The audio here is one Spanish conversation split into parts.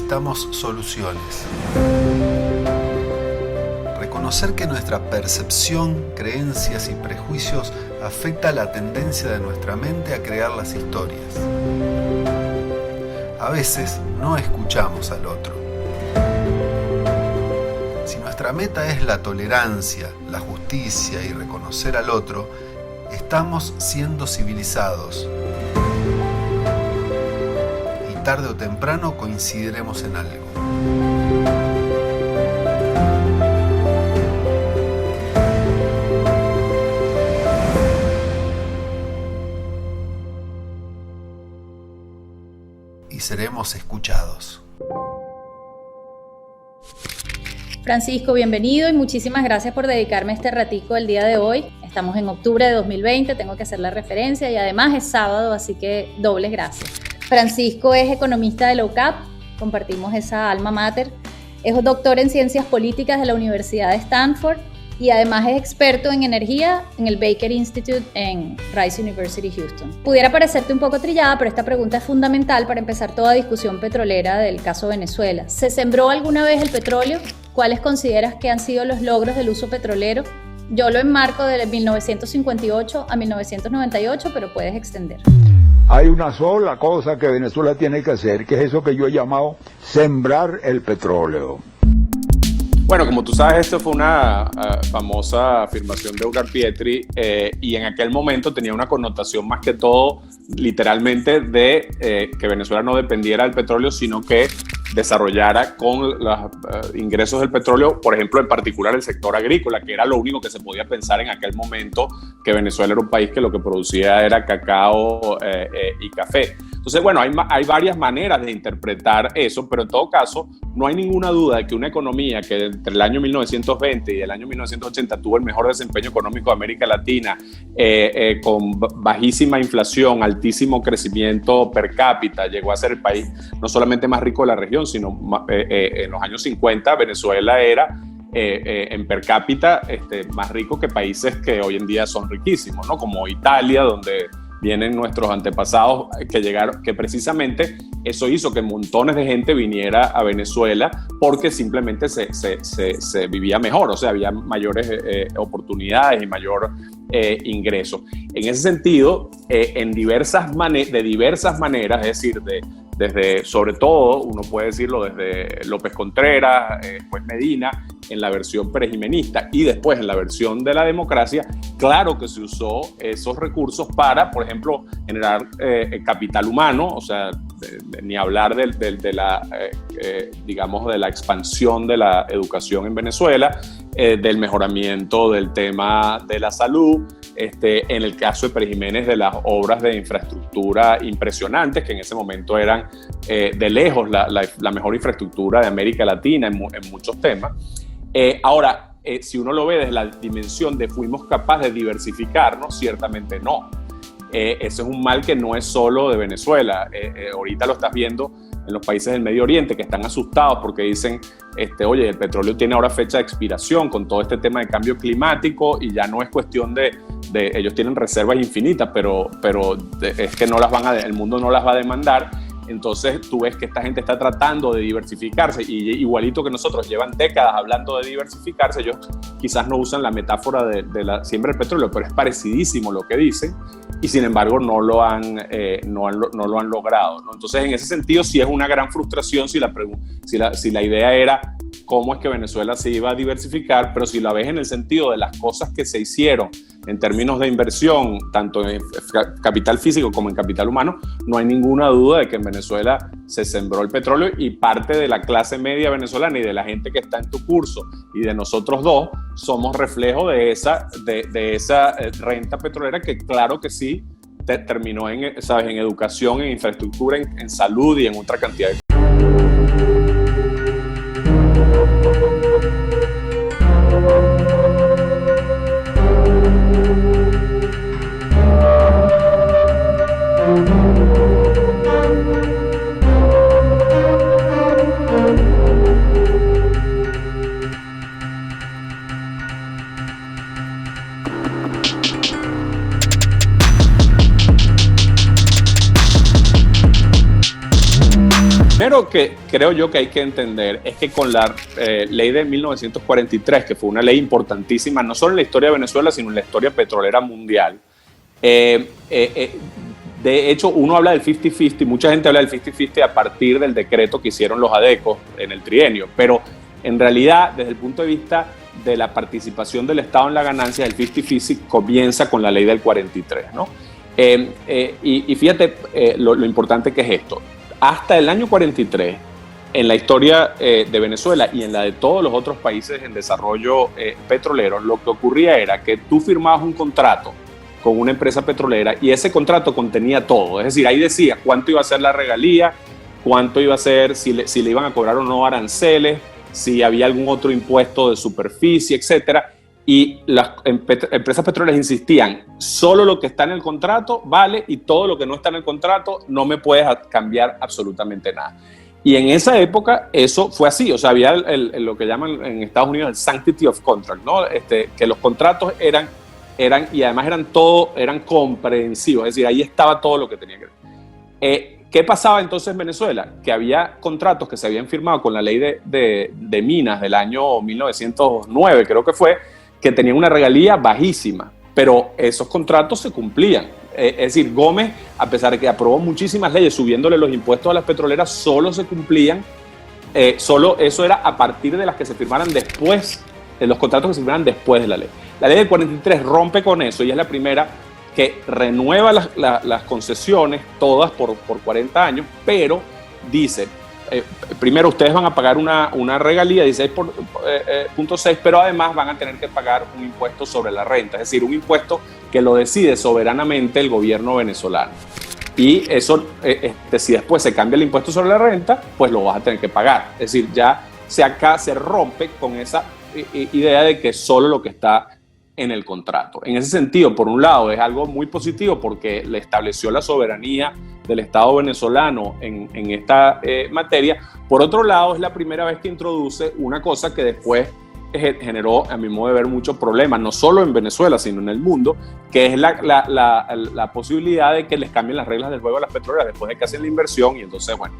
necesitamos soluciones. Reconocer que nuestra percepción, creencias y prejuicios afecta la tendencia de nuestra mente a crear las historias. A veces no escuchamos al otro. Si nuestra meta es la tolerancia, la justicia y reconocer al otro, estamos siendo civilizados. Y tarde o temprano coincidiremos en algo. Y seremos escuchados. Francisco, bienvenido y muchísimas gracias por dedicarme este ratico el día de hoy. Estamos en octubre de 2020, tengo que hacer la referencia y además es sábado, así que dobles gracias. Francisco es economista de la UCAP, compartimos esa alma mater. Es doctor en Ciencias Políticas de la Universidad de Stanford y además es experto en energía en el Baker Institute en Rice University, Houston. Pudiera parecerte un poco trillada, pero esta pregunta es fundamental para empezar toda discusión petrolera del caso Venezuela. ¿Se sembró alguna vez el petróleo? ¿Cuáles consideras que han sido los logros del uso petrolero? Yo lo enmarco de 1958 a 1998, pero puedes extender. Hay una sola cosa que Venezuela tiene que hacer, que es eso que yo he llamado sembrar el petróleo. Bueno, como tú sabes, esto fue una famosa afirmación de Edgar Pietri y en aquel momento tenía una connotación más que todo literalmente de que Venezuela no dependiera del petróleo, sino que desarrollara con los ingresos del petróleo, por ejemplo, en particular el sector agrícola, que era lo único que se podía pensar en aquel momento, que Venezuela era un país que lo que producía era cacao y café. Entonces, bueno, hay varias maneras de interpretar eso, pero en todo caso, no hay ninguna duda de que una economía que entre el año 1920 y el año 1980 tuvo el mejor desempeño económico de América Latina, con bajísima inflación, altísimo crecimiento per cápita, llegó a ser el país no solamente más rico de la región, sino en los años 50 Venezuela era en per cápita más rico que países que hoy en día son riquísimos, ¿no? Como Italia, donde vienen nuestros antepasados que llegaron, que precisamente eso hizo que montones de gente viniera a Venezuela porque simplemente se vivía mejor, o sea, había mayores oportunidades y mayor ingreso. En ese sentido, de diversas maneras, es decir, desde, sobre todo, uno puede decirlo desde López Contreras, después Medina, en la versión prejimenista y después en la versión de la democracia, claro que se usó esos recursos para, por ejemplo, generar capital humano, o sea, ni hablar de la expansión de la educación en Venezuela, del mejoramiento del tema de la salud, en el caso de Pérez Jiménez, de las obras de infraestructura impresionantes, que en ese momento eran de lejos la mejor infraestructura de América Latina en muchos temas. Ahora, si uno lo ve desde la dimensión de fuimos capaces de diversificarnos, ciertamente no. Ese es un mal que no es solo de Venezuela. Ahorita lo estás viendo en los países del Medio Oriente, que están asustados porque dicen, oye, el petróleo tiene ahora fecha de expiración con todo este tema de cambio climático y ya no es cuestión de ellos tienen reservas infinitas, pero es que el mundo no las va a demandar. Entonces tú ves que esta gente está tratando de diversificarse y igualito que nosotros llevan décadas hablando de diversificarse, ellos quizás no usan la metáfora de la siembra del petróleo, pero es parecidísimo lo que dicen y sin embargo no lo han logrado, ¿no? Entonces en ese sentido sí es una gran frustración si la idea era cómo es que Venezuela se iba a diversificar, pero si la ves en el sentido de las cosas que se hicieron en términos de inversión, tanto en capital físico como en capital humano, no hay ninguna duda de que en Venezuela se sembró el petróleo y parte de la clase media venezolana y de la gente que está en tu curso y de nosotros dos somos reflejo de esa renta petrolera que claro que sí terminó en educación, en infraestructura, en salud y en otra cantidad de primero que creo yo que hay que entender es que con la ley de 1943, que fue una ley importantísima, no solo en la historia de Venezuela, sino en la historia petrolera mundial, de hecho, uno habla del 50-50, mucha gente habla del 50-50 a partir del decreto que hicieron los ADECOS en el trienio, pero en realidad, desde el punto de vista de la participación del Estado en la ganancia, el 50-50 comienza con la ley del 43, ¿no? Y fíjate lo importante que es esto. Hasta el año 43, en la historia de Venezuela y en la de todos los otros países en desarrollo petrolero, lo que ocurría era que tú firmabas un contrato con una empresa petrolera y ese contrato contenía todo. Es decir, ahí decía cuánto iba a ser la regalía, cuánto iba a ser, si le iban a cobrar o no aranceles, si había algún otro impuesto de superficie, etcétera. Y las empresas petroleras insistían, solo lo que está en el contrato vale y todo lo que no está en el contrato no me puedes cambiar absolutamente nada. Y en esa época eso fue así, o sea, había lo que llaman en Estados Unidos el sanctity of contract, ¿no? Que los contratos eran y además eran comprensivos, es decir, ahí estaba todo lo que tenía que ver. ¿Qué pasaba entonces en Venezuela? Que había contratos que se habían firmado con la ley de minas del año 1909, creo que fue, que tenían una regalía bajísima, pero esos contratos se cumplían. Es decir, Gómez, a pesar de que aprobó muchísimas leyes subiéndole los impuestos a las petroleras, solo se cumplían, solo eso era a partir de las que se firmaran después, de los contratos que se firmaran después de la ley. La ley del 43 rompe con eso y es la primera que renueva las concesiones, todas por 40 años, pero dice, primero ustedes van a pagar una regalía de 16.6, pero además van a tener que pagar un impuesto sobre la renta, es decir, un impuesto que lo decide soberanamente el gobierno venezolano. Y eso, si después se cambia el impuesto sobre la renta, pues lo vas a tener que pagar. Es decir, ya se rompe con esa idea de que solo lo que está en el contrato. En ese sentido, por un lado, es algo muy positivo porque le estableció la soberanía del Estado venezolano en esta materia. Por otro lado, es la primera vez que introduce una cosa que después generó, a mi modo de ver, muchos problemas, no solo en Venezuela, sino en el mundo, que es la posibilidad de que les cambien las reglas del juego a las petroleras después de que hacen la inversión. Y entonces, bueno,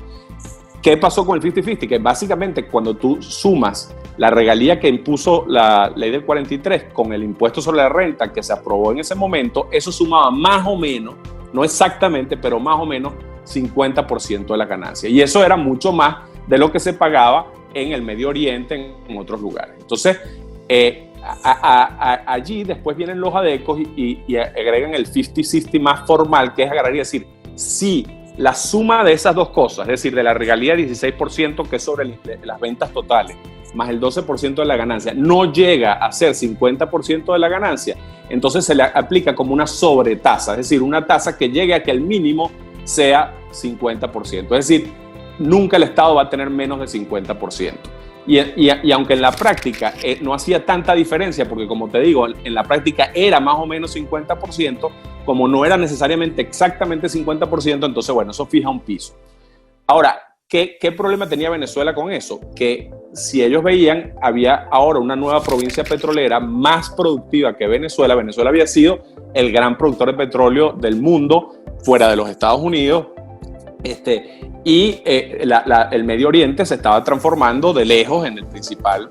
¿qué pasó con el 50-50? Que básicamente cuando tú sumas la regalía que impuso la ley del 43 con el impuesto sobre la renta que se aprobó en ese momento, eso sumaba más o menos, no exactamente, pero más o menos 50% de la ganancia. Y eso era mucho más de lo que se pagaba en el Medio Oriente, en otros lugares. Entonces, allí después vienen los ADECOS y agregan el 50-60 más formal, que es agarrar y decir, sí, la suma de esas dos cosas, es decir, de la regalía 16%, que es sobre las ventas totales, más el 12% de la ganancia, no llega a ser 50% de la ganancia, entonces se le aplica como una sobretasa, es decir, una tasa que llegue a que el mínimo sea 50%. Es decir, nunca el Estado va a tener menos del 50%. Y aunque en la práctica no hacía tanta diferencia, porque como te digo, en la práctica era más o menos 50%, como no era necesariamente exactamente 50%, entonces bueno, eso fija un piso. Ahora, ¿qué problema tenía Venezuela con eso? Que si ellos veían, había ahora una nueva provincia petrolera más productiva que Venezuela. Venezuela había sido el gran productor de petróleo del mundo, fuera de los Estados Unidos, y el Medio Oriente se estaba transformando de lejos en el principal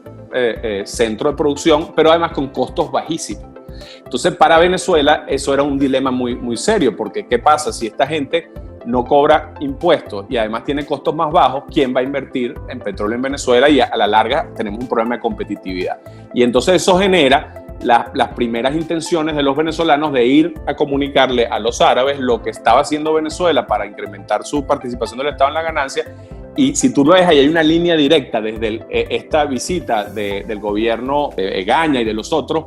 centro de producción, pero además con costos bajísimos. Entonces, para Venezuela eso era un dilema muy, muy serio, porque ¿qué pasa si esta gente no cobra impuestos y además tiene costos más bajos? ¿Quién va a invertir en petróleo en Venezuela? Y a la larga tenemos un problema de competitividad. Y entonces eso genera las primeras intenciones de los venezolanos de ir a comunicarle a los árabes lo que estaba haciendo Venezuela para incrementar su participación del Estado en la ganancia. Y si tú lo ves, ahí hay una línea directa desde esta visita del gobierno de Egaña y de los otros,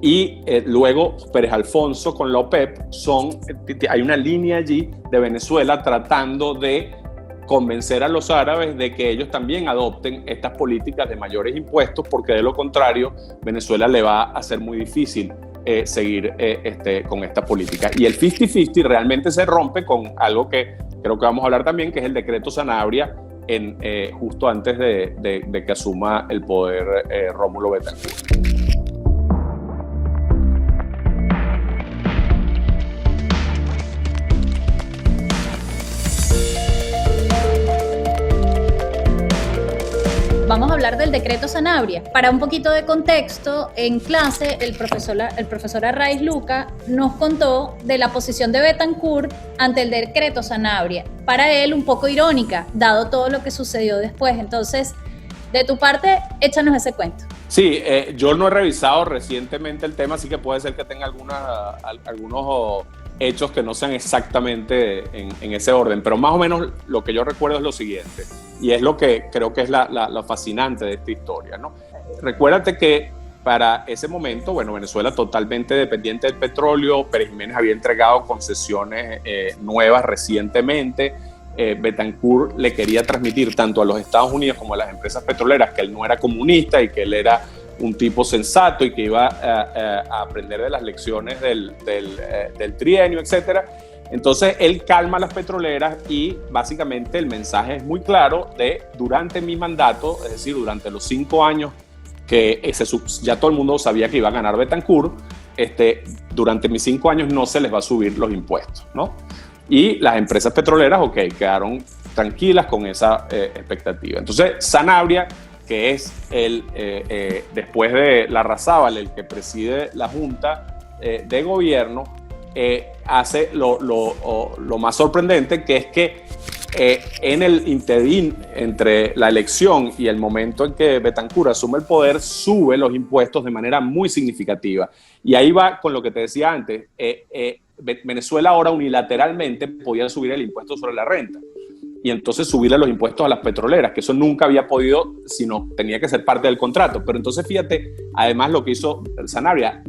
y luego Pérez Alfonso con la OPEP, hay una línea allí de Venezuela tratando de convencer a los árabes de que ellos también adopten estas políticas de mayores impuestos, porque de lo contrario Venezuela le va a ser muy difícil seguir con esta política. Y el 50-50 realmente se rompe con algo que creo que vamos a hablar también, que es el decreto Sanabria, justo antes de que asuma el poder Rómulo Betancourt. vamos a hablar del decreto Sanabria. Para un poquito de contexto, en clase el profesor Arraiz Luca nos contó de la posición de Bethancourt ante el decreto Sanabria. Para él un poco irónica, dado todo lo que sucedió después. Entonces, de tu parte, échanos ese cuento. Sí, yo no he revisado recientemente el tema, así que puede ser que tenga algunos hechos que no sean exactamente en ese orden, pero más o menos lo que yo recuerdo es lo siguiente, y es lo que creo que es lo fascinante de esta historia, ¿no? Recuérdate que para ese momento, bueno, Venezuela totalmente dependiente del petróleo, Pérez Jiménez había entregado concesiones nuevas recientemente. Bethancourt le quería transmitir tanto a los Estados Unidos como a las empresas petroleras que él no era comunista y que él era un tipo sensato y que iba a aprender de las lecciones del trienio, etc. Entonces él calma a las petroleras y básicamente el mensaje es muy claro de durante mi mandato, es decir, durante los 5 años que ya todo el mundo sabía que iba a ganar Bethancourt, durante mis 5 años no se les va a subir los impuestos, ¿no? Y las empresas petroleras, quedaron tranquilas con esa expectativa. Entonces, Sanabria, que es después de Larrazábal, el que preside la Junta de Gobierno, hace lo más sorprendente, que es que en el interín entre la elección y el momento en que Bethancourt asume el poder, sube los impuestos de manera muy significativa. Y ahí va con lo que te decía antes. Venezuela ahora unilateralmente podía subir el impuesto sobre la renta y entonces subirle los impuestos a las petroleras, que eso nunca había podido, sino tenía que ser parte del contrato. Pero entonces fíjate, además lo que hizo Sanabria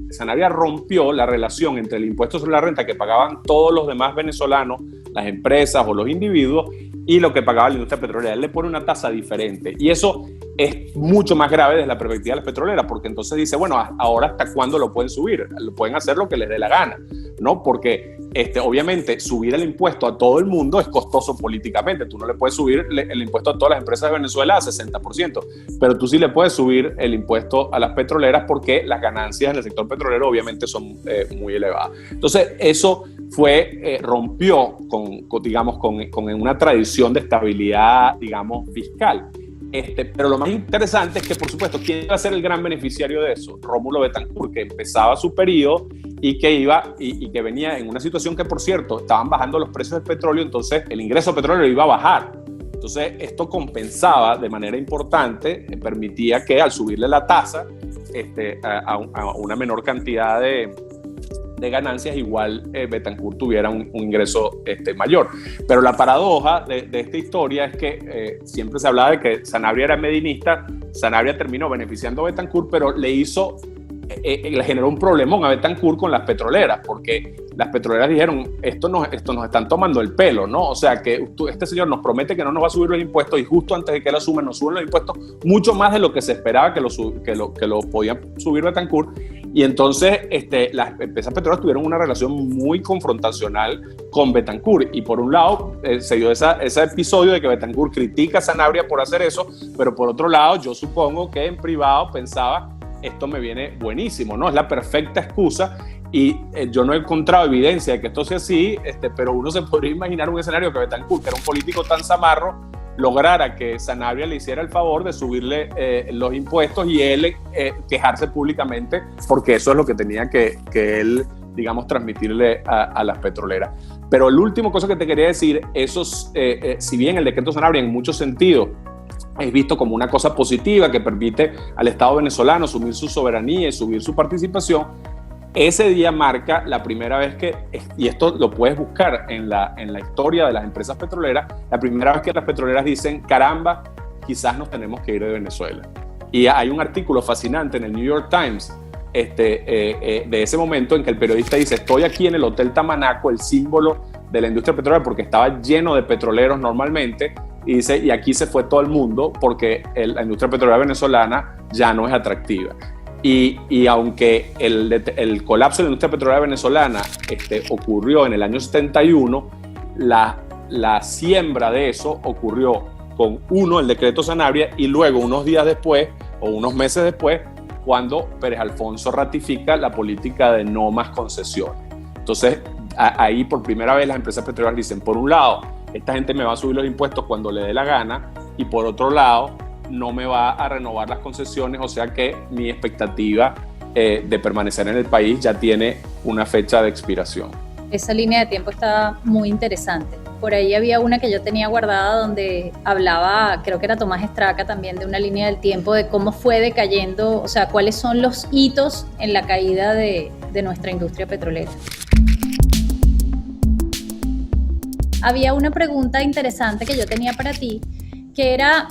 rompió la relación entre el impuesto sobre la renta que pagaban todos los demás venezolanos, las empresas o los individuos, y lo que pagaba la industria petrolera. Él le pone una tasa diferente y eso es mucho más grave desde la perspectiva de las petroleras, porque entonces dice, bueno, ahora ¿hasta cuándo lo pueden subir? Lo pueden hacer lo que les dé la gana, ¿no? Porque obviamente subir el impuesto a todo el mundo es costoso políticamente. Tú no le puedes subir el impuesto a todas las empresas de Venezuela a 60%, pero tú sí le puedes subir el impuesto a las petroleras porque las ganancias en el sector petrolero obviamente son muy elevadas. Entonces eso rompió con una tradición de estabilidad, digamos, fiscal. Pero lo más interesante es que, por supuesto, ¿quién iba a ser el gran beneficiario de eso? Rómulo Bethancourt, que empezaba su periodo y que venía en una situación que, por cierto, estaban bajando los precios del petróleo, entonces el ingreso petrolero iba a bajar. Entonces esto compensaba de manera importante, permitía que al subirle la tasa a una menor cantidad de ganancias, igual Bethancourt tuviera un ingreso mayor. Pero la paradoja de esta historia es que siempre se hablaba de que Sanabria era medinista. Sanabria terminó beneficiando a Bethancourt, pero le generó un problemón a Bethancourt con las petroleras, porque las petroleras dijeron, esto nos están tomando el pelo, ¿no? O sea, que este señor nos promete que no nos va a subir los impuestos y justo antes de que él asuma nos suben los impuestos mucho más de lo que se esperaba que lo podían subir Bethancourt. Y entonces las empresas petroleras tuvieron una relación muy confrontacional con Bethancourt. Y por un lado se dio ese episodio de que Bethancourt critica a Sanabria por hacer eso, pero por otro lado yo supongo que en privado pensaba, esto me viene buenísimo, ¿no? Es la perfecta excusa. Y yo no he encontrado evidencia de que esto sea así, pero uno se podría imaginar un escenario que Bethancourt, que era un político tan zamarro, lograra que Sanabria le hiciera el favor de subirle los impuestos y él quejarse públicamente, porque eso es lo que tenía que él, digamos, transmitirle a las petroleras. Pero la última cosa que te quería decir, si bien el decreto Sanabria en muchos sentidos es visto como una cosa positiva que permite al Estado venezolano asumir su soberanía y subir su participación, ese día marca la primera vez y esto lo puedes buscar en la historia de las empresas petroleras, la primera vez que las petroleras dicen, caramba, quizás nos tenemos que ir de Venezuela. Y hay un artículo fascinante en el New York Times de ese momento en que el periodista dice, estoy aquí en el Hotel Tamanaco, el símbolo de la industria petrolera, porque estaba lleno de petroleros normalmente, y dice, y aquí se fue todo el mundo porque la industria petrolera venezolana ya no es atractiva. Y aunque el colapso de la industria petrolera venezolana ocurrió en el año 71, la siembra de eso ocurrió con el decreto Sanabria, y luego unos días después o unos meses después, cuando Pérez Alfonso ratifica la política de no más concesiones. Entonces ahí por primera vez las empresas petroleras dicen, por un lado, esta gente me va a subir los impuestos cuando le dé la gana, y por otro lado, no me va a renovar las concesiones, o sea que mi expectativa de permanecer en el país ya tiene una fecha de expiración. Esa línea de tiempo está muy interesante. Por ahí había una que yo tenía guardada donde hablaba, creo que era Tomás Estraca también, de una línea del tiempo de cómo fue decayendo, o sea, cuáles son los hitos en la caída de nuestra industria petrolera. Había una pregunta interesante que yo tenía para ti, que era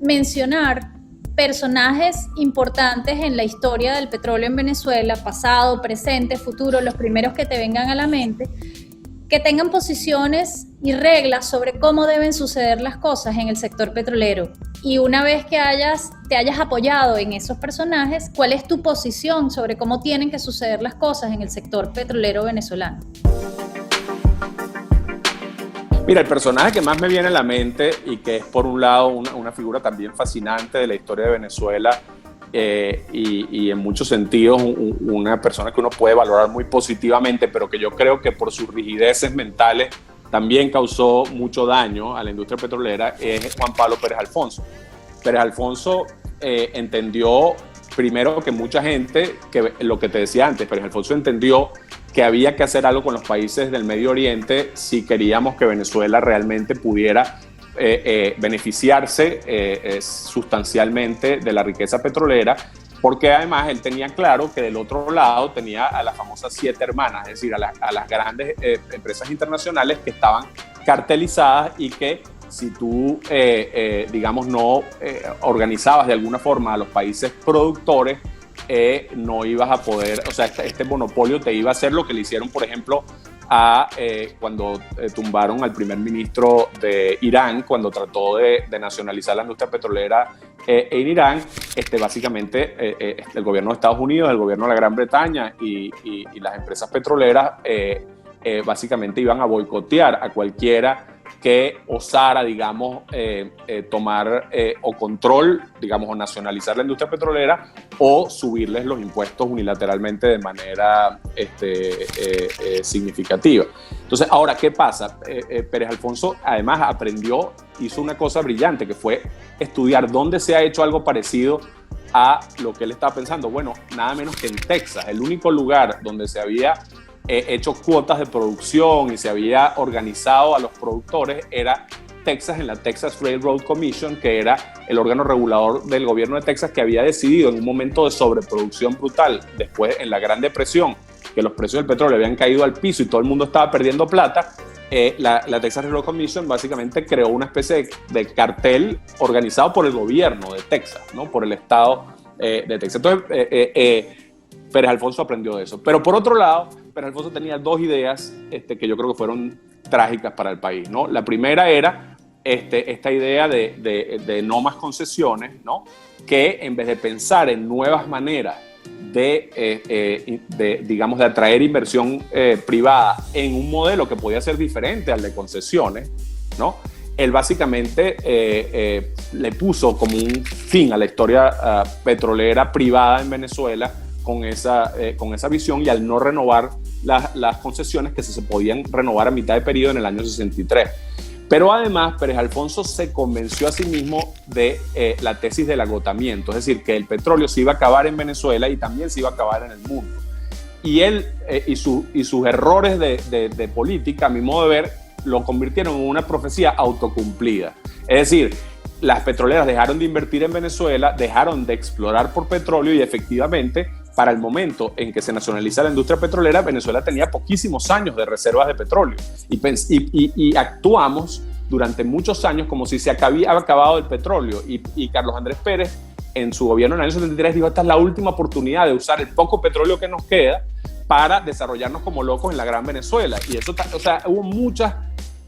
mencionar personajes importantes en la historia del petróleo en Venezuela, pasado, presente, futuro, los primeros que te vengan a la mente, que tengan posiciones y reglas sobre cómo deben suceder las cosas en el sector petrolero. Y una vez que te hayas apoyado en esos personajes, ¿cuál es tu posición sobre cómo tienen que suceder las cosas en el sector petrolero venezolano? Mira, el personaje que más me viene a la mente y que es por un lado una figura también fascinante de la historia de Venezuela y en muchos sentidos una persona que uno puede valorar muy positivamente, pero que yo creo que por sus rigideces mentales también causó mucho daño a la industria petrolera, es Juan Pablo Pérez Alfonso. Pérez Alfonso entendió primero que mucha gente, que lo que te decía antes, Pérez Alfonso entendió que había que hacer algo con los países del Medio Oriente si queríamos que Venezuela realmente pudiera beneficiarse sustancialmente de la riqueza petrolera, porque además él tenía claro que del otro lado tenía a las famosas 7 hermanas, es decir, a las grandes empresas internacionales que estaban cartelizadas y que si tú, digamos, no organizabas de alguna forma a los países productores, no ibas a poder, o sea, este monopolio te iba a hacer lo que le hicieron, por ejemplo, cuando tumbaron al primer ministro de Irán, cuando trató de nacionalizar la industria petrolera en Irán. Básicamente el gobierno de Estados Unidos, el gobierno de la Gran Bretaña y las empresas petroleras básicamente iban a boicotear a cualquiera que osara, digamos, tomar o control, digamos, o nacionalizar la industria petrolera o subirles los impuestos unilateralmente de manera significativa. Entonces, ahora, ¿qué pasa? Pérez Alfonso, además, hizo una cosa brillante, que fue estudiar dónde se ha hecho algo parecido a lo que él estaba pensando. Bueno, nada menos que en Texas, el único lugar donde se había hecho cuotas de producción y se había organizado a los productores era Texas, en la Texas Railroad Commission, que era el órgano regulador del gobierno de Texas, que había decidido en un momento de sobreproducción brutal, después en la Gran Depresión, que los precios del petróleo habían caído al piso y todo el mundo estaba perdiendo plata. La Texas Railroad Commission básicamente creó una especie de cartel organizado por el gobierno de Texas, ¿no? Por el estado de Texas. Entonces, Pérez Alfonso aprendió de eso. Pero por otro lado, Pérez Alfonso tenía 2 ideas que yo creo que fueron trágicas para el país, ¿no? La primera era esta idea de no más concesiones, ¿no? Que en vez de pensar en nuevas maneras digamos, de atraer inversión privada en un modelo que podía ser diferente al de concesiones, ¿no? Él básicamente le puso como un fin a la historia petrolera privada en Venezuela con esa visión, y al no renovar las concesiones que se podían renovar a mitad de periodo en el año 63. Pero además Pérez Alfonso se convenció a sí mismo de la tesis del agotamiento, es decir, que el petróleo se iba a acabar en Venezuela y también se iba a acabar en el mundo. Y él y sus errores de política, a mi modo de ver, lo convirtieron en una profecía autocumplida. Es decir, las petroleras dejaron de invertir en Venezuela, dejaron de explorar por petróleo y efectivamente, para el momento en que se nacionaliza la industria petrolera, Venezuela tenía poquísimos años de reservas de petróleo y actuamos durante muchos años como si se había acabado el petróleo, y Carlos Andrés Pérez en su gobierno en el año 73 dijo: esta es la última oportunidad de usar el poco petróleo que nos queda para desarrollarnos como locos en la gran Venezuela. Y eso, o sea, hubo muchas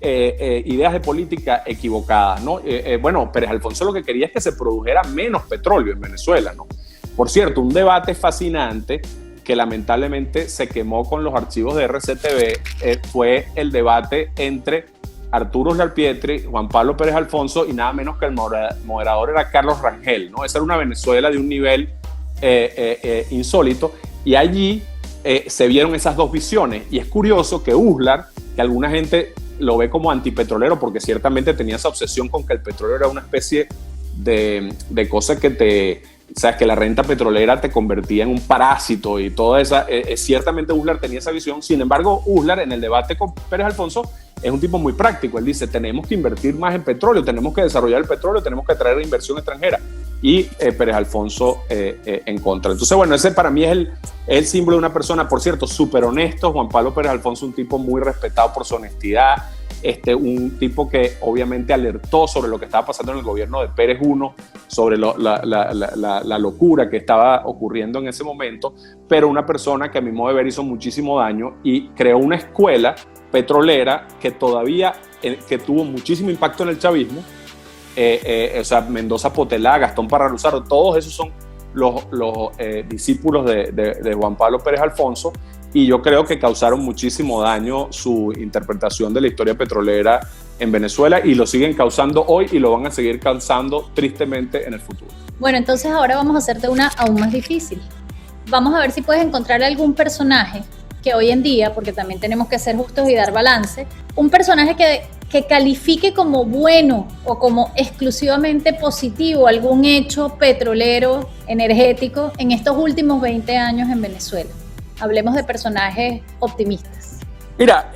ideas de política equivocadas, ¿no? Bueno, Pérez Alfonso lo que quería es que se produjera menos petróleo en Venezuela, ¿no? Por cierto, un debate fascinante que lamentablemente se quemó con los archivos de RCTV fue el debate entre Arturo Uslar Pietri, Juan Pablo Pérez Alfonso, y nada menos que el moderador era Carlos Rangel, ¿no? Esa era una Venezuela de un nivel insólito, y allí se vieron esas 2 visiones. Y es curioso que Uslar, que alguna gente lo ve como antipetrolero porque ciertamente tenía esa obsesión con que el petróleo era una especie de cosas que sabes, que la renta petrolera te convertía en un parásito y toda esa. Ciertamente Uslar tenía esa visión. Sin embargo, Uslar, en el debate con Pérez Alfonso, es un tipo muy práctico. Él dice, tenemos que invertir más en petróleo, tenemos que desarrollar el petróleo, tenemos que atraer inversión extranjera. Y Pérez Alfonso en contra. Entonces, bueno, ese para mí es el símbolo de una persona, por cierto, súper honesto. Juan Pablo Pérez Alfonso, un tipo muy respetado por su honestidad, un tipo que obviamente alertó sobre lo que estaba pasando en el gobierno de Pérez I, sobre la locura que estaba ocurriendo en ese momento, pero una persona que a mi modo de ver hizo muchísimo daño y creó una escuela petrolera que todavía que tuvo muchísimo impacto en el chavismo. O sea, Mendoza Potelá, Gastón Parra Luzardo, todos esos son los discípulos de Juan Pablo Pérez Alfonso, y yo creo que causaron muchísimo daño su interpretación de la historia petrolera en Venezuela, y lo siguen causando hoy y lo van a seguir causando tristemente en el futuro. Bueno, entonces ahora vamos a hacerte una aún más difícil. Vamos a ver si puedes encontrar algún personaje que hoy en día, porque también tenemos que ser justos y dar balance, un personaje que califique como bueno o como exclusivamente positivo algún hecho petrolero, energético en estos últimos 20 años en Venezuela. Hablemos de personajes optimistas. Mira,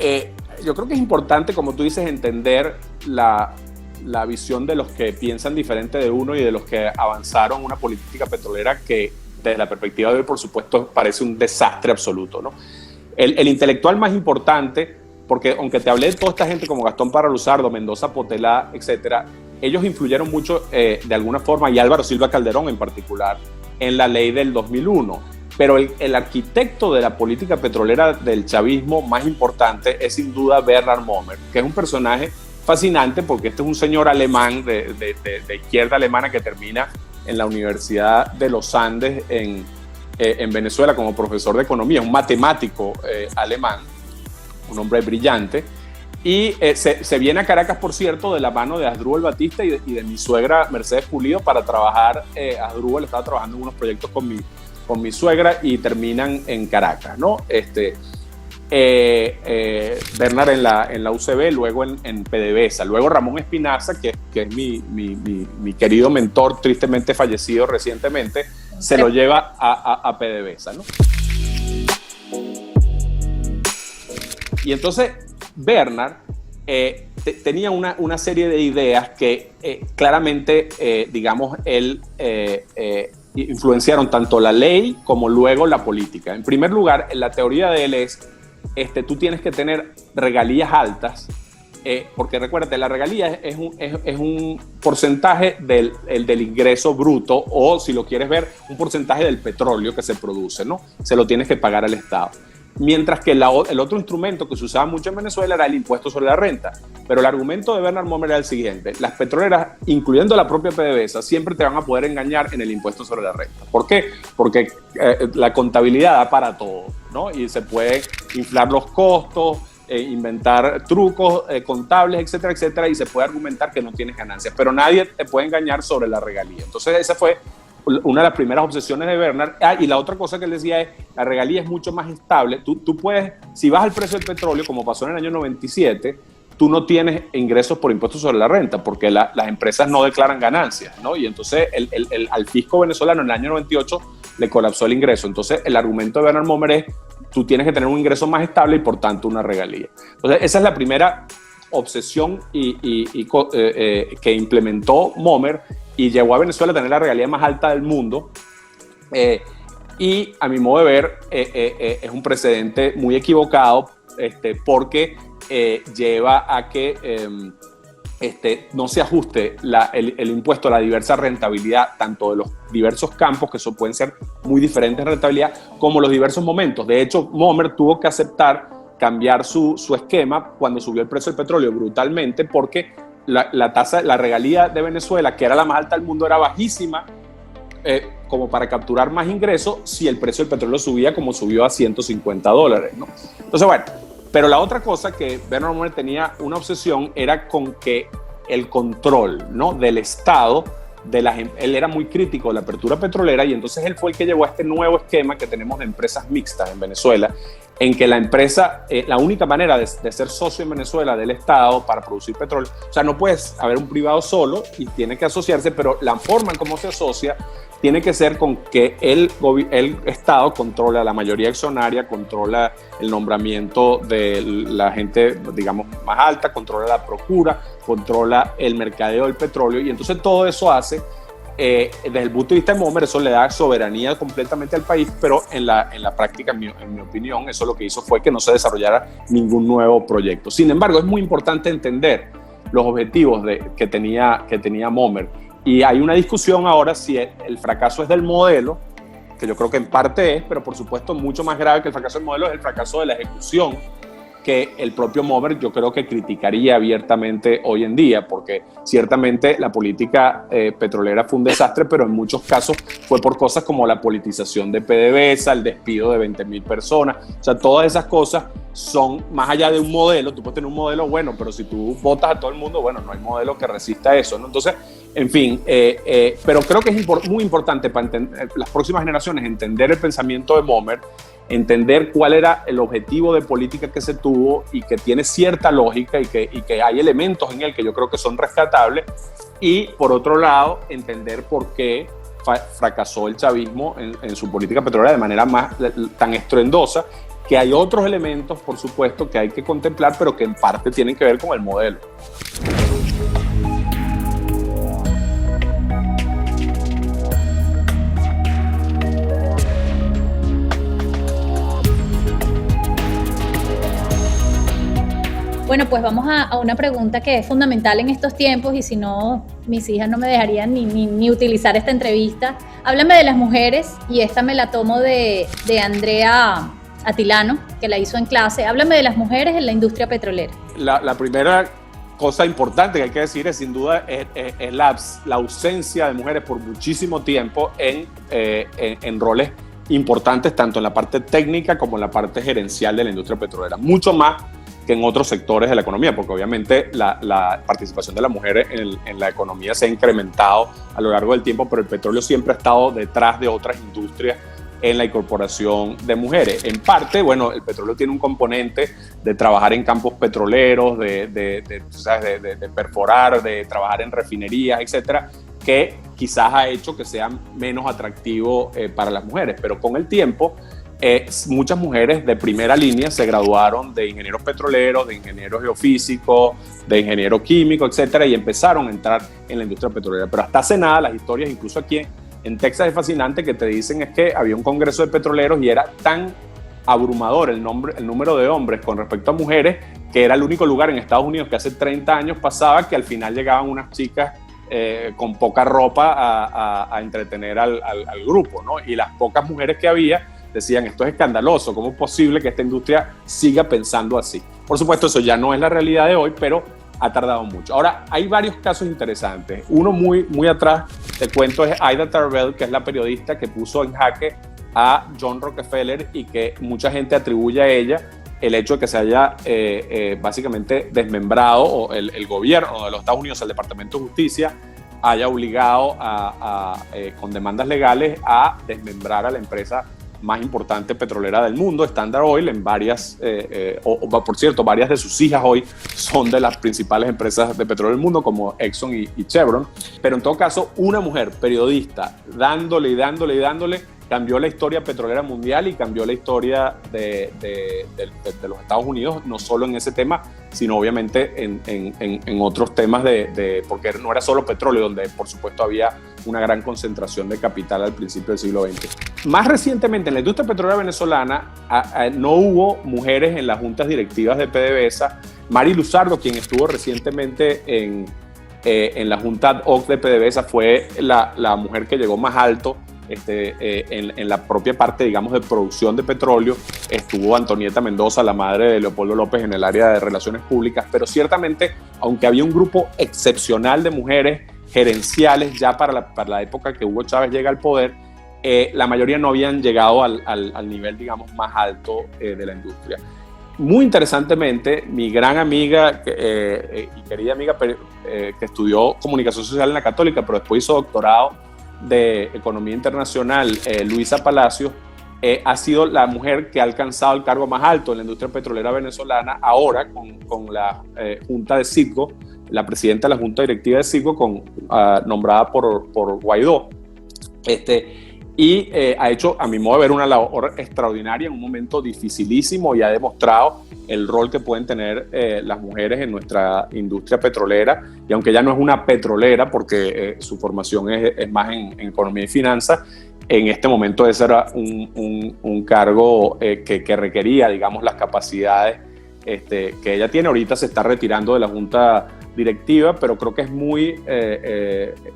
yo creo que es importante, como tú dices, entender la visión de los que piensan diferente de uno y de los que avanzaron una política petrolera que desde la perspectiva de hoy, por supuesto, parece un desastre absoluto, ¿no? El intelectual más importante, porque aunque te hablé de toda esta gente como Gastón Parra Luzardo, Mendoza Potelá, etcétera, ellos influyeron mucho de alguna forma, y Álvaro Silva Calderón en particular, en la ley del 2001. Pero el arquitecto de la política petrolera del chavismo más importante es sin duda Bernard Mommer, que es un personaje fascinante porque este es un señor alemán de izquierda alemana que termina en la Universidad de los Andes en Venezuela como profesor de economía, un matemático alemán, un hombre brillante, y se viene a Caracas, por cierto, de la mano de Asdrúbal Batista y de mi suegra Mercedes Pulido para trabajar. Asdrúbal estaba trabajando en unos proyectos con mi suegra y terminan en Caracas, ¿no? Bernard en la UCB, luego en PDVSA, luego Ramón Espinaza, que es mi querido mentor, tristemente fallecido recientemente, se lo lleva a PDVSA, ¿no? Y entonces Bernard tenía una serie de ideas que claramente, digamos, él influenciaron tanto la ley como luego la política. En primer lugar, la teoría de él es, tú tienes que tener regalías altas, porque recuérdate, la regalía es un porcentaje del ingreso bruto, o si lo quieres ver, un porcentaje del petróleo que se produce, ¿no? Se lo tienes que pagar al Estado. Mientras que el otro instrumento que se usaba mucho en Venezuela era el impuesto sobre la renta. Pero el argumento de Bernard Mommer era el siguiente: las petroleras, incluyendo la propia PDVSA, siempre te van a poder engañar en el impuesto sobre la renta. ¿Por qué? Porque la contabilidad da para todo, ¿no? Y se puede inflar los costos, inventar trucos contables, etcétera, etcétera, y se puede argumentar que no tienes ganancias. Pero nadie te puede engañar sobre la regalía. Entonces esa fue una de las primeras obsesiones de Bernard. Y la otra cosa que él decía es, la regalía es mucho más estable. Tú puedes, si vas al precio del petróleo, como pasó en el año 97, tú no tienes ingresos por impuestos sobre la renta, porque las empresas no declaran ganancias, ¿no? Y entonces al fisco venezolano en el año 98 le colapsó el ingreso. Entonces el argumento de Bernard Mommer es, tú tienes que tener un ingreso más estable y por tanto una regalía. Entonces esa es la primera obsesión que implementó Mommer, y llevó a Venezuela a tener la regalía más alta del mundo, y a mi modo de ver es un precedente muy equivocado, porque lleva a que no se ajuste el impuesto a la diversa rentabilidad, tanto de los diversos campos, que eso pueden ser muy diferentes en rentabilidad, como los diversos momentos. De hecho, Mommer tuvo que cambiar su esquema cuando subió el precio del petróleo brutalmente, porque la tasa, la regalía de Venezuela, que era la más alta del mundo, era bajísima, como para capturar más ingresos si el precio del petróleo subía como subió a $150, ¿no? Entonces, bueno, pero la otra cosa que Bernard Mommer tenía una obsesión era con que el control, ¿no?, del Estado él era muy crítico de la apertura petrolera y entonces él fue el que llevó a este nuevo esquema que tenemos de empresas mixtas en Venezuela, en que la empresa, la única manera de ser socio en Venezuela del Estado para producir petróleo, o sea, no puedes haber un privado solo y tiene que asociarse, pero la forma en cómo se asocia tiene que ser con que el Estado controla la mayoría accionaria, controla el nombramiento de la gente, digamos, más alta, controla la procura, controla el mercadeo del petróleo, y entonces todo eso hace, desde el punto de vista de Momer, eso le da soberanía completamente al país, pero en la práctica, en mi opinión, eso lo que hizo fue que no se desarrollara ningún nuevo proyecto. Sin embargo, es muy importante entender los objetivos que tenía Momer. Y hay una discusión ahora si el fracaso es del modelo, que yo creo que en parte es, pero por supuesto mucho más grave que el fracaso del modelo es el fracaso de la ejecución, que el propio Momer yo creo que criticaría abiertamente hoy en día, porque ciertamente la política petrolera fue un desastre, pero en muchos casos fue por cosas como la politización de PDVSA, el despido de 20.000 personas, o sea, todas esas cosas son más allá de un modelo. Tú puedes tener un modelo bueno, pero si tú votas a todo el mundo, bueno, no hay modelo que resista eso, ¿no? Entonces, en fin, pero creo que es muy importante para las próximas generaciones entender el pensamiento de Momer, entender cuál era el objetivo de política que se tuvo y que tiene cierta lógica y que hay elementos en él que yo creo que son rescatables, y por otro lado, entender por qué fracasó el chavismo en su política petrolera de manera tan estruendosa, que hay otros elementos, por supuesto, que hay que contemplar, pero que en parte tienen que ver con el modelo. Bueno, pues vamos a una pregunta que es fundamental en estos tiempos, y si no, mis hijas no me dejarían ni utilizar esta entrevista. Háblame de las mujeres, y esta me la tomo de Andrea Atilano, que la hizo en clase. Háblame de las mujeres en la industria petrolera. La primera cosa importante que hay que decir es, sin duda, es la ausencia de mujeres por muchísimo tiempo en roles importantes, tanto en la parte técnica como en la parte gerencial de la industria petrolera. Mucho más que en otros sectores de la economía, porque obviamente la participación de las mujeres en la economía se ha incrementado a lo largo del tiempo, pero el petróleo siempre ha estado detrás de otras industrias en la incorporación de mujeres. En parte, bueno, el petróleo tiene un componente de trabajar en campos petroleros, de perforar, de trabajar en refinerías, etcétera, que quizás ha hecho que sea menos atractivo para las mujeres, pero con el tiempo muchas mujeres de primera línea se graduaron de ingenieros petroleros, de ingenieros geofísicos, de ingenieros químicos, etcétera, y empezaron a entrar en la industria petrolera. Pero hasta hace nada, las historias, incluso aquí en Texas, es fascinante, que te dicen es que había un congreso de petroleros y era tan abrumador el número de hombres con respecto a mujeres, que era el único lugar en Estados Unidos que hace 30 años pasaba que al final llegaban unas chicas con poca ropa a entretener al grupo, ¿no? Y las pocas mujeres que había decían, esto es escandaloso, ¿cómo es posible que esta industria siga pensando así? Por supuesto, eso ya no es la realidad de hoy, pero ha tardado mucho. Ahora, hay varios casos interesantes. Uno muy atrás, te cuento, es Ida Tarbell, que es la periodista que puso en jaque a John Rockefeller y que mucha gente atribuye a ella el hecho de que se haya básicamente desmembrado, o el gobierno de los Estados Unidos, el Departamento de Justicia, haya obligado con demandas legales a desmembrar a la empresa más importante petrolera del mundo, Standard Oil, en varias, por cierto, varias de sus hijas hoy son de las principales empresas de petróleo del mundo, como Exxon y Chevron. Pero en todo caso, una mujer periodista dándole, cambió la historia petrolera mundial y cambió la historia de los Estados Unidos, no solo en ese tema, sino obviamente en otros temas, porque no era solo petróleo, donde por supuesto había una gran concentración de capital al principio del siglo XX. Más recientemente, en la industria petrolera venezolana, no hubo mujeres en las juntas directivas de PDVSA. Mari Luzardo, quien estuvo recientemente en la junta OC de PDVSA, fue la mujer que llegó más alto en la propia parte, digamos, de producción de petróleo. Estuvo Antonieta Mendoza, la madre de Leopoldo López, en el área de relaciones públicas, pero ciertamente, aunque había un grupo excepcional de mujeres gerenciales ya para la época que Hugo Chávez llega al poder, la mayoría no habían llegado al nivel, digamos, más alto de la industria. muy interesantemente, mi gran amiga y querida amiga que estudió comunicación social en la Católica, pero después hizo doctorado de Economía Internacional, Luisa Palacios, ha sido la mujer que ha alcanzado el cargo más alto en la industria petrolera venezolana, ahora con la Junta de Citgo, la presidenta de la Junta Directiva de Citgo, nombrada por Guaidó. Y ha hecho, a mi modo de ver, una labor extraordinaria en un momento dificilísimo y ha demostrado el rol que pueden tener las mujeres en nuestra industria petrolera. Y aunque ella no es una petrolera, porque su formación es más en economía y finanzas, en este momento ese era un cargo que requería, digamos, las capacidades que ella tiene. Ahorita se está retirando de la Junta Directiva, pero creo que es muy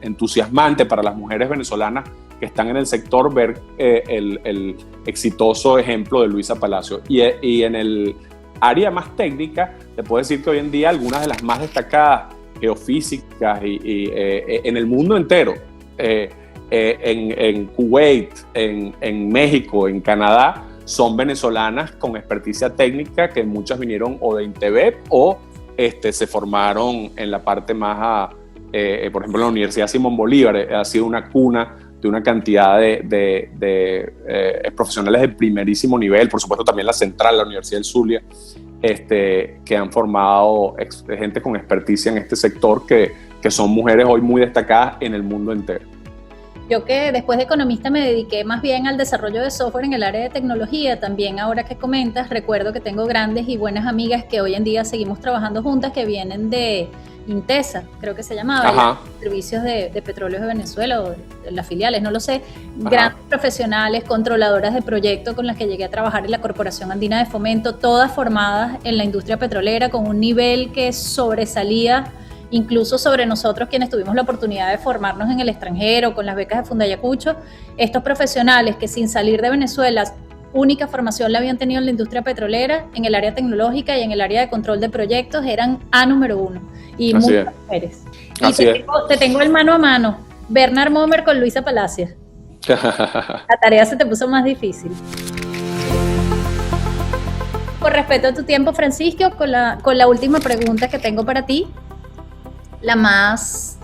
entusiasmante para las mujeres venezolanas que están en el sector ver el exitoso ejemplo de Luisa Palacio. Y en el área más técnica, te puedo decir que hoy en día algunas de las más destacadas geofísicas en el mundo entero, en Kuwait, en México, en Canadá, son venezolanas con experticia técnica, que muchas vinieron o de INTEBEP o se formaron en la parte más, por ejemplo, en la Universidad Simón Bolívar. Ha sido una cuna de una cantidad de profesionales de primerísimo nivel, por supuesto también la Central, la Universidad del Zulia, que han formado gente con experticia en este sector, que son mujeres hoy muy destacadas en el mundo entero. Yo, que después de economista me dediqué más bien al desarrollo de software en el área de tecnología, también ahora que comentas, recuerdo que tengo grandes y buenas amigas que hoy en día seguimos trabajando juntas, que vienen de Intesa, creo que se llamaba, Servicios de Petróleos de Venezuela, o de las filiales, no lo sé. Ajá. Grandes profesionales, controladoras de proyectos con las que llegué a trabajar en la Corporación Andina de Fomento, todas formadas en la industria petrolera con un nivel que sobresalía incluso sobre nosotros, quienes tuvimos la oportunidad de formarnos en el extranjero con las becas de Fundayacucho. Estos profesionales que sin salir de Venezuela, única formación la habían tenido en la industria petrolera, en el área tecnológica y en el área de control de proyectos, eran número uno. Y así muchas mujeres. Y te tengo el mano a mano, Bernard Momer con Luisa Palacios. La tarea se te puso más difícil. Por respeto a tu tiempo, Francisco, con la última pregunta que tengo para ti, la más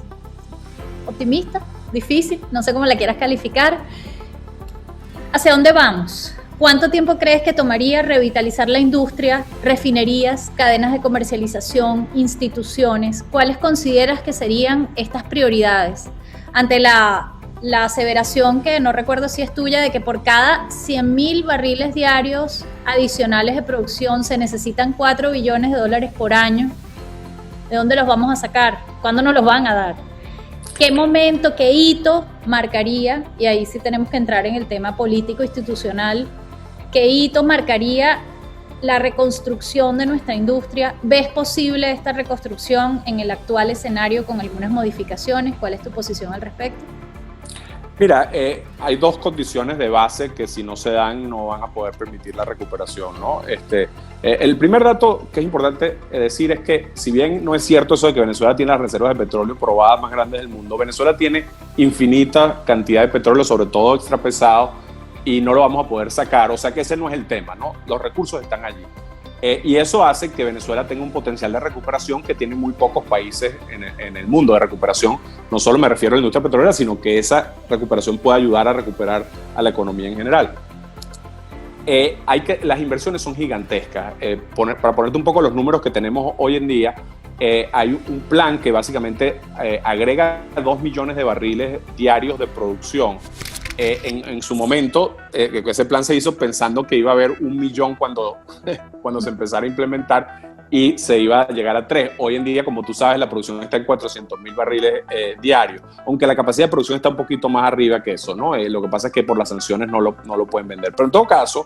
optimista, difícil, no sé cómo la quieras calificar. ¿Hacia dónde vamos? ¿Cuánto tiempo crees que tomaría revitalizar la industria, refinerías, cadenas de comercialización, instituciones? ¿Cuáles consideras que serían estas prioridades? Ante la aseveración, que no recuerdo si es tuya, de que por cada 100.000 barriles diarios adicionales de producción se necesitan $4 billones por año. ¿De dónde los vamos a sacar? ¿Cuándo nos los van a dar? ¿Qué momento, qué hito marcaría? Y ahí sí tenemos que entrar en el tema político institucional. ¿Qué hito marcaría la reconstrucción de nuestra industria? ¿Ves posible esta reconstrucción en el actual escenario con algunas modificaciones? ¿Cuál es tu posición al respecto? Mira, hay dos condiciones de base que si no se dan no van a poder permitir la recuperación, ¿no? El primer dato que es importante decir es que, si bien no es cierto eso de que Venezuela tiene las reservas de petróleo probadas más grandes del mundo, Venezuela tiene infinita cantidad de petróleo, sobre todo extra pesado, y no lo vamos a poder sacar. O sea que ese no es el tema, ¿no? Los recursos están allí. Y eso hace que Venezuela tenga un potencial de recuperación que tienen muy pocos países en el mundo de recuperación. No solo me refiero a la industria petrolera, sino que esa recuperación puede ayudar a recuperar a la economía en general. Las inversiones son gigantescas. Para ponerte un poco los números que tenemos hoy en día, hay un plan que básicamente agrega 2 millones de barriles diarios de producción. En su momento, ese plan se hizo pensando que iba a haber 1 millón cuando se empezara a implementar, y se iba a llegar a 3. Hoy en día, como tú sabes, la producción está en 400.000 barriles diarios, aunque la capacidad de producción está un poquito más arriba que eso, ¿no? Lo que pasa es que por las sanciones no lo pueden vender. Pero en todo caso,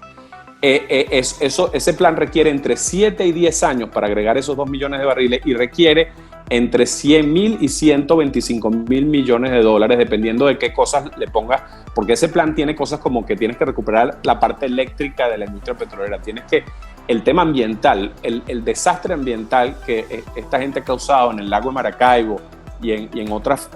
ese plan requiere entre 7 y 10 años para agregar esos 2 millones de barriles, y requiere entre 100.000 y 125.000 millones de dólares, dependiendo de qué cosas le pongas, porque ese plan tiene cosas como que tienes que recuperar la parte eléctrica de la industria petrolera, el tema ambiental, el desastre ambiental que esta gente ha causado en el lago de Maracaibo y en otras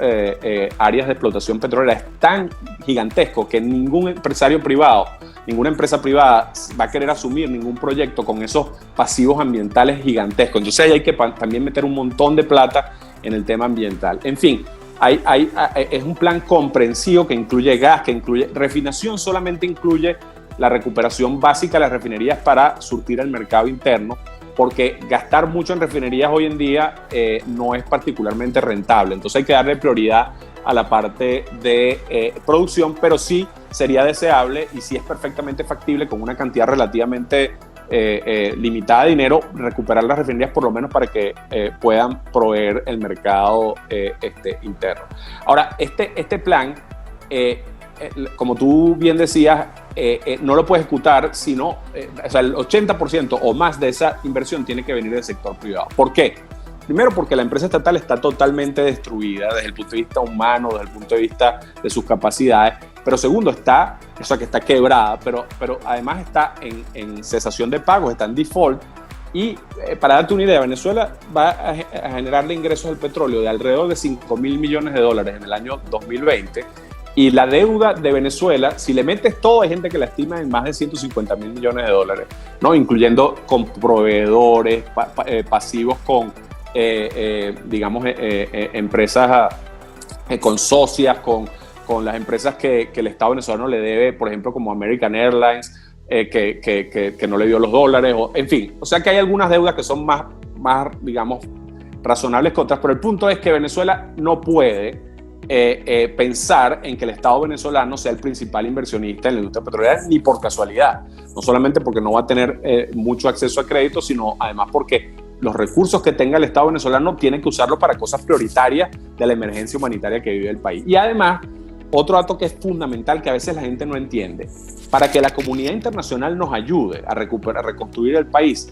áreas de explotación petrolera es tan gigantesco que ningún empresario privado, ninguna empresa privada va a querer asumir ningún proyecto con esos pasivos ambientales gigantescos. Entonces ahí hay que también meter un montón de plata en el tema ambiental. En fin, es un plan comprensivo que incluye gas, que incluye refinación, solamente incluye la recuperación básica de las refinerías para surtir el mercado interno, porque gastar mucho en refinerías hoy en día no es particularmente rentable. Entonces hay que darle prioridad a la parte de producción, pero sí sería deseable y sí es perfectamente factible con una cantidad relativamente limitada de dinero recuperar las refinerías, por lo menos para que puedan proveer el mercado interno. Ahora, este plan, como tú bien decías, no lo puedes ejecutar sino, o sea, el 80% o más de esa inversión tiene que venir del sector privado. ¿Por qué? Primero, porque la empresa estatal está totalmente destruida desde el punto de vista humano, desde el punto de vista de sus capacidades. Pero segundo, que está quebrada, pero además está en cesación de pagos, está en default. Y para darte una idea, Venezuela va a generarle ingresos del petróleo de alrededor de $5.000 millones en el año 2020. Y la deuda de Venezuela, si le metes todo, hay gente que la estima en más de $150.000 millones, ¿no? Incluyendo con proveedores, pasivos con, digamos, empresas con socias, con las empresas que el Estado venezolano le debe, por ejemplo, como American Airlines, que no le dio los dólares, en fin. O sea que hay algunas deudas que son más, digamos, razonables que otras, pero el punto es que Venezuela no puede pensar en que el Estado venezolano sea el principal inversionista en la industria petrolera, ni por casualidad. No solamente porque no va a tener mucho acceso a crédito, sino además porque los recursos que tenga el Estado venezolano tienen que usarlo para cosas prioritarias de la emergencia humanitaria que vive el país. Y además, otro dato que es fundamental, que a veces la gente no entiende, para que la comunidad internacional nos ayude a reconstruir el país.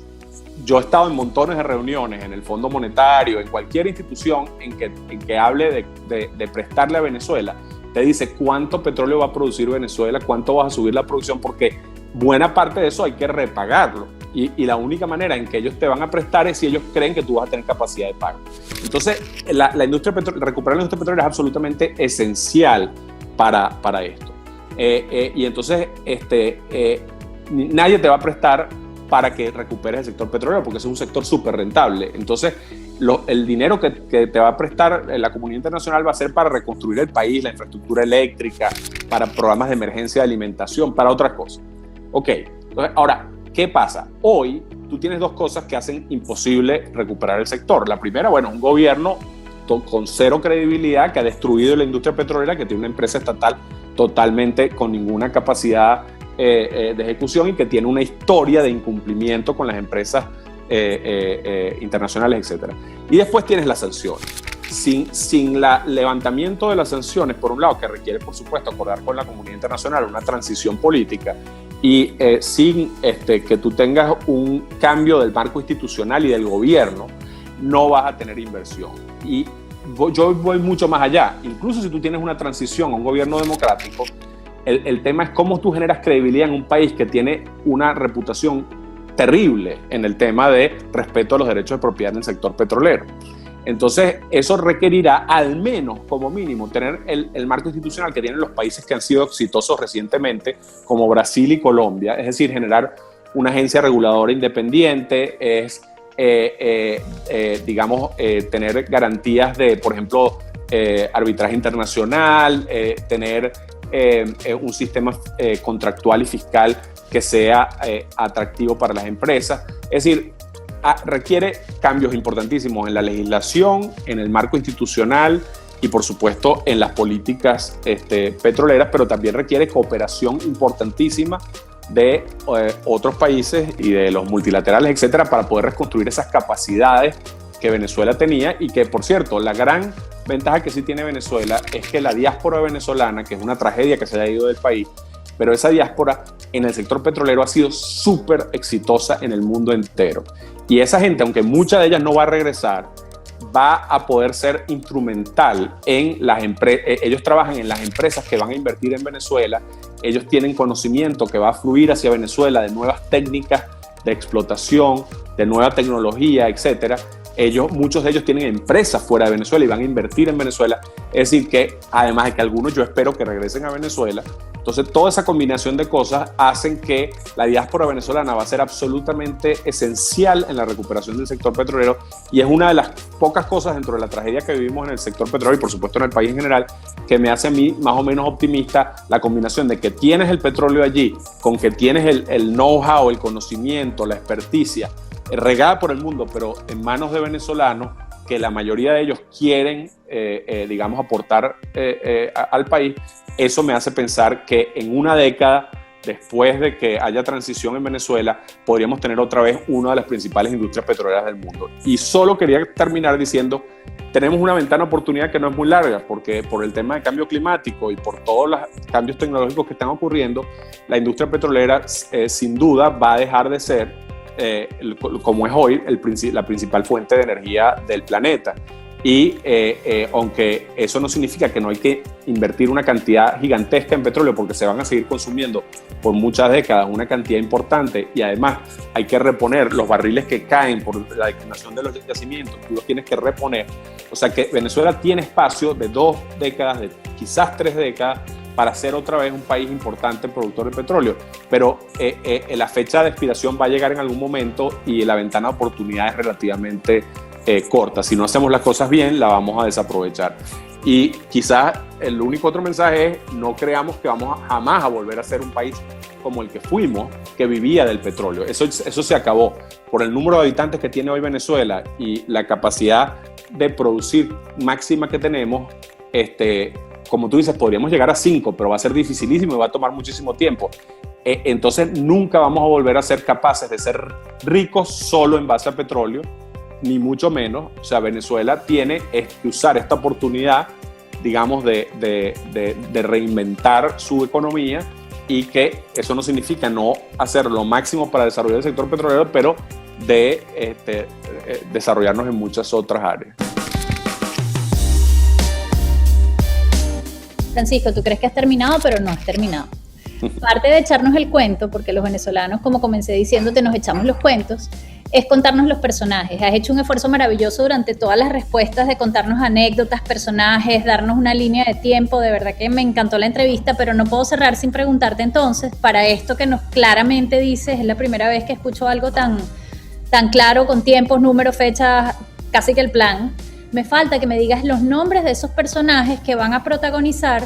Yo he estado en montones de reuniones en el Fondo Monetario, en cualquier institución en que hable de prestarle a Venezuela, te dice cuánto petróleo va a producir Venezuela, cuánto vas a subir la producción, porque buena parte de eso hay que repagarlo. Y la única manera en que ellos te van a prestar es si ellos creen que tú vas a tener capacidad de pago. Entonces, la industria recuperar la industria petrolera es absolutamente esencial para esto. Y entonces, nadie te va a prestar para que recuperes el sector petrolero, porque es un sector súper rentable. Entonces, el dinero que te va a prestar la comunidad internacional va a ser para reconstruir el país, la infraestructura eléctrica, para programas de emergencia de alimentación, para otras cosas. Ok, entonces, ahora, ¿qué pasa? Hoy tú tienes dos cosas que hacen imposible recuperar el sector. La primera, bueno, un gobierno con cero credibilidad que ha destruido la industria petrolera, que tiene una empresa estatal totalmente con ninguna capacidad de ejecución y que tiene una historia de incumplimiento con las empresas internacionales, etc. Y después tienes las sanciones. Sin el levantamiento de las sanciones, por un lado, que requiere, por supuesto, acordar con la comunidad internacional una transición política, y sin que tú tengas un cambio del marco institucional y del gobierno, no vas a tener inversión. Y yo voy mucho más allá. Incluso si tú tienes una transición a un gobierno democrático, el tema es cómo tú generas credibilidad en un país que tiene una reputación terrible en el tema de respeto a los derechos de propiedad en el sector petrolero. Entonces, eso requerirá al menos, como mínimo, tener el marco institucional que tienen los países que han sido exitosos recientemente, como Brasil y Colombia, es decir, generar una agencia reguladora independiente, es, tener garantías de, por ejemplo, arbitraje internacional, tener un sistema contractual y fiscal que sea atractivo para las empresas. Es decir, requiere cambios importantísimos en la legislación, en el marco institucional y, por supuesto, en las políticas petroleras, pero también requiere cooperación importantísima de otros países y de los multilaterales, etcétera, para poder reconstruir esas capacidades que Venezuela tenía y que, por cierto, la gran ventaja que sí tiene Venezuela es que la diáspora venezolana, que es una tragedia que se haya ido del país, pero esa diáspora en el sector petrolero ha sido súper exitosa en el mundo entero. Y esa gente, aunque mucha de ellas no va a regresar, va a poder ser instrumental en las empresas. Ellos trabajan en las empresas que van a invertir en Venezuela, ellos tienen conocimiento que va a fluir hacia Venezuela de nuevas técnicas de explotación, de nueva tecnología, etcétera. muchos de ellos tienen empresas fuera de Venezuela y van a invertir en Venezuela. Es decir, que además de que algunos yo espero que regresen a Venezuela, entonces toda esa combinación de cosas hacen que la diáspora venezolana va a ser absolutamente esencial en la recuperación del sector petrolero, y es una de las pocas cosas dentro de la tragedia que vivimos en el sector petrolero y por supuesto en el país en general, que me hace a mí más o menos optimista la combinación de que tienes el petróleo allí, con que tienes el know-how, el conocimiento, la experticia, regada por el mundo, pero en manos de venezolanos, que la mayoría de ellos quieren, digamos, aportar al país. Eso me hace pensar que en una década, después de que haya transición en Venezuela, podríamos tener otra vez una de las principales industrias petroleras del mundo. Y solo quería terminar diciendo, tenemos una ventana de oportunidad que no es muy larga, porque por el tema de cambio climático y por todos los cambios tecnológicos que están ocurriendo, la industria petrolera sin duda va a dejar de ser, como es hoy, la principal fuente de energía del planeta. Y aunque eso no significa que no hay que invertir una cantidad gigantesca en petróleo, porque se van a seguir consumiendo por muchas décadas una cantidad importante, y además hay que reponer los barriles que caen por la declinación de los yacimientos, tú los tienes que reponer. O sea que Venezuela tiene espacio de 2 décadas, de quizás 3 décadas, para ser otra vez un país importante productor de petróleo. Pero la fecha de expiración va a llegar en algún momento y la ventana de oportunidad es relativamente corta. Si no hacemos las cosas bien, la vamos a desaprovechar. Y quizás el único otro mensaje es: no creamos que vamos jamás a volver a ser un país como el que fuimos, que vivía del petróleo. Eso se acabó. Por el número de habitantes que tiene hoy Venezuela y la capacidad de producir máxima que tenemos, como tú dices, podríamos llegar a 5, pero va a ser dificilísimo y va a tomar muchísimo tiempo. Entonces nunca vamos a volver a ser capaces de ser ricos solo en base a petróleo, ni mucho menos. O sea, Venezuela tiene que usar esta oportunidad, digamos, de reinventar su economía, y que eso no significa no hacer lo máximo para desarrollar el sector petrolero, pero de desarrollarnos en muchas otras áreas. Francisco, tú crees que has terminado, pero no has terminado. Parte de echarnos el cuento, porque los venezolanos, como comencé diciéndote, nos echamos los cuentos, es contarnos los personajes. Has hecho un esfuerzo maravilloso durante todas las respuestas de contarnos anécdotas, personajes, darnos una línea de tiempo. De verdad que me encantó la entrevista, pero no puedo cerrar sin preguntarte entonces, para esto que nos claramente dices, es la primera vez que escucho algo tan claro, con tiempos, números, fechas, casi que el plan. Me falta que me digas los nombres de esos personajes que van a protagonizar,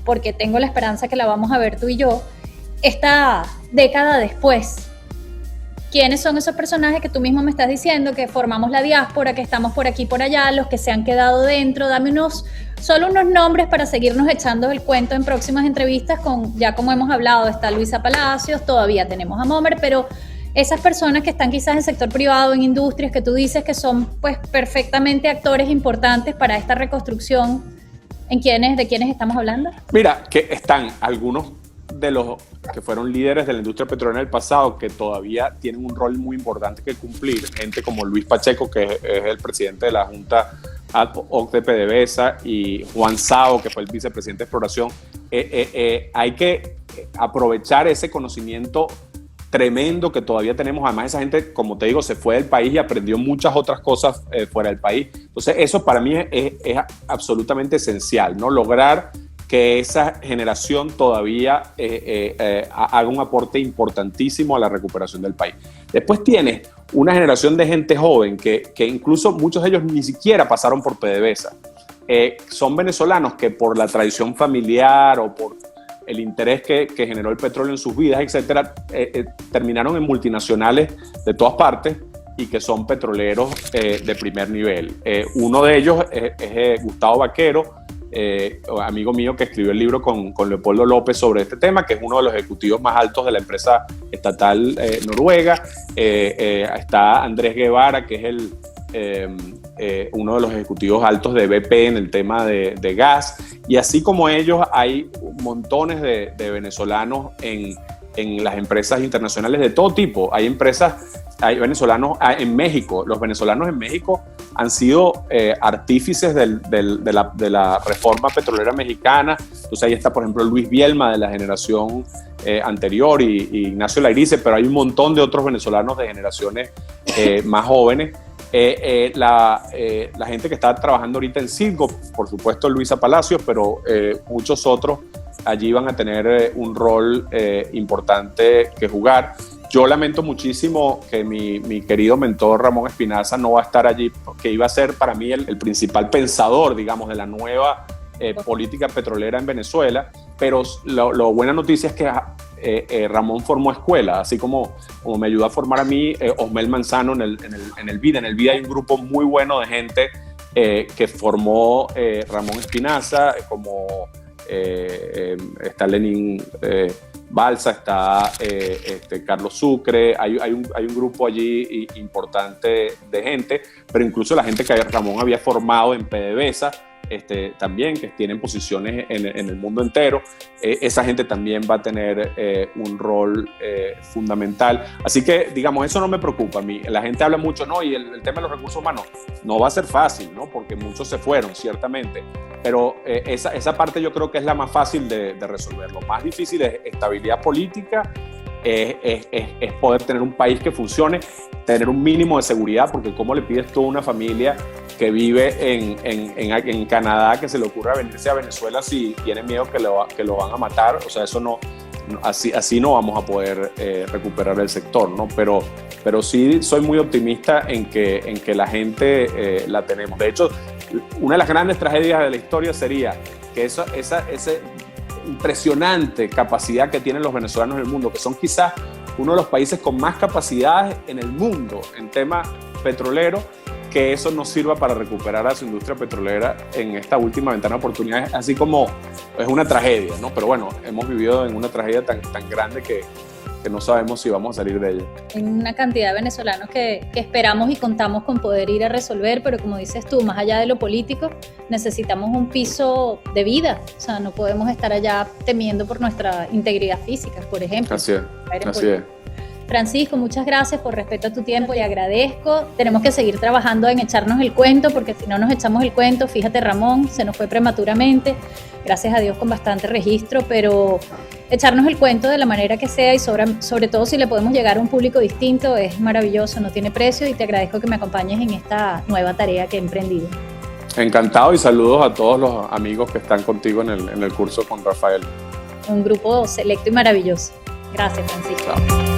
porque tengo la esperanza que la vamos a ver tú y yo, esta década después. ¿Quiénes son esos personajes que tú mismo me estás diciendo, que formamos la diáspora, que estamos por aquí, por allá, los que se han quedado dentro? Dame solo unos nombres para seguirnos echando el cuento en próximas entrevistas ya como hemos hablado, está Luisa Palacios, todavía tenemos a Momer, pero esas personas que están quizás en el sector privado, en industrias, que tú dices que son pues perfectamente actores importantes para esta reconstrucción, ¿de quiénes estamos hablando? Mira, que están algunos de los que fueron líderes de la industria petrolera en el pasado, que todavía tienen un rol muy importante que cumplir, gente como Luis Pacheco, que es el presidente de la Junta Ad Hoc de PDVSA, y Juan Sao, que fue el vicepresidente de exploración. Hay que aprovechar ese conocimiento tremendo que todavía tenemos. Además, esa gente, como te digo, se fue del país y aprendió muchas otras cosas fuera del país. Entonces, eso para mí es absolutamente esencial, ¿no? Lograr que esa generación todavía haga un aporte importantísimo a la recuperación del país. Después tienes una generación de gente joven que incluso muchos de ellos ni siquiera pasaron por PDVSA. Son venezolanos que por la tradición familiar o por el interés que generó el petróleo en sus vidas, etcétera, terminaron en multinacionales de todas partes y que son petroleros de primer nivel. Uno de ellos es Gustavo Vaquero, amigo mío, que escribió el libro con Leopoldo López sobre este tema, que es uno de los ejecutivos más altos de la empresa estatal noruega. Está Andrés Guevara, que es uno de los ejecutivos altos de BP en el tema de gas, y así como ellos hay montones de venezolanos en las empresas internacionales de todo tipo. Hay venezolanos en México. Los venezolanos en México han sido artífices de la reforma petrolera mexicana. Entonces ahí está, por ejemplo, Luis Bielma, de la generación anterior, y Ignacio Lairice, pero hay un montón de otros venezolanos de generaciones más jóvenes La gente que está trabajando ahorita en Citgo, por supuesto Luisa Palacios, pero muchos otros allí van a tener un rol importante que jugar. Yo lamento muchísimo que mi querido mentor Ramón Espinaza no va a estar allí, que iba a ser para mí el principal pensador, digamos, de la nueva política petrolera en Venezuela, pero la buena noticia es que Ramón formó escuela, así como me ayudó a formar a mí Osmel Manzano en el VIDA. En el VIDA hay un grupo muy bueno de gente que formó Ramón Espinaza, como está Lenín Balsa, está Carlos Sucre, hay un grupo allí importante de gente, pero incluso la gente que Ramón había formado en PDVSA, también, que tienen posiciones en el mundo entero, esa gente también va a tener un rol fundamental. Así que, digamos, eso no me preocupa a mí. La gente habla mucho, ¿no? Y el tema de los recursos humanos no va a ser fácil, ¿no? Porque muchos se fueron, ciertamente. Pero esa parte yo creo que es la más fácil de resolver. Lo más difícil es estabilidad política, es poder tener un país que funcione, tener un mínimo de seguridad, porque ¿cómo le pides tú a una familia que vive en Canadá que se le ocurra venirse a Venezuela si tiene miedo que lo van a matar? O sea, eso no, así no vamos a poder recuperar el sector, ¿no? Pero sí soy muy optimista en que la gente la tenemos. De hecho, una de las grandes tragedias de la historia sería que esa impresionante capacidad que tienen los venezolanos en el mundo, que son quizás uno de los países con más capacidades en el mundo en tema petrolero, que eso no sirva para recuperar a su industria petrolera en esta última ventana de oportunidades, así como es una tragedia, ¿no? Pero bueno, hemos vivido en una tragedia tan grande que no sabemos si vamos a salir de ella. Hay una cantidad de venezolanos que esperamos y contamos con poder ir a resolver, pero como dices tú, más allá de lo político, necesitamos un piso de vida. O sea, no podemos estar allá temiendo por nuestra integridad física, por ejemplo. Así es. Francisco, muchas gracias por respeto a tu tiempo y agradezco. Tenemos que seguir trabajando en echarnos el cuento, porque si no nos echamos el cuento, fíjate Ramón, se nos fue prematuramente, gracias a Dios con bastante registro, pero echarnos el cuento de la manera que sea y sobre todo si le podemos llegar a un público distinto es maravilloso, no tiene precio, y te agradezco que me acompañes en esta nueva tarea que he emprendido. Encantado, y saludos a todos los amigos que están contigo en el curso con Rafael. Un grupo selecto y maravilloso. Gracias, Francisco. Chao.